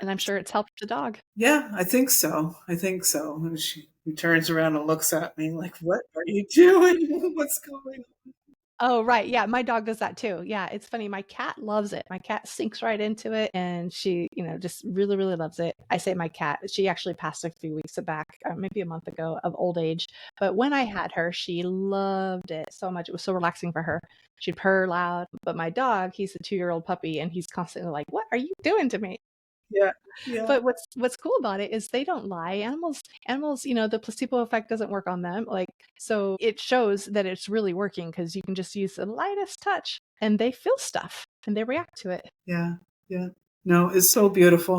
And I'm sure it's helped the dog. Yeah, I think so. I think so. And he turns around and looks at me like, "What are you doing? What's going on?" Oh, right. Yeah, my dog does that too. Yeah, it's funny. My cat loves it. My cat sinks right into it and she, just really, really loves it. I say my cat, she actually passed a few weeks back, maybe a month ago of old age. But when I had her, she loved it so much. It was so relaxing for her. She'd purr loud. But my dog, he's a 2-year-old puppy and he's constantly like, "What are you doing to me?" Yeah, yeah, But what's cool about it is they don't lie. Animals, the placebo effect doesn't work on them. Like, so it shows that it's really working because you can just use the lightest touch and they feel stuff and they react to it. yeah, yeah. No, it's so beautiful.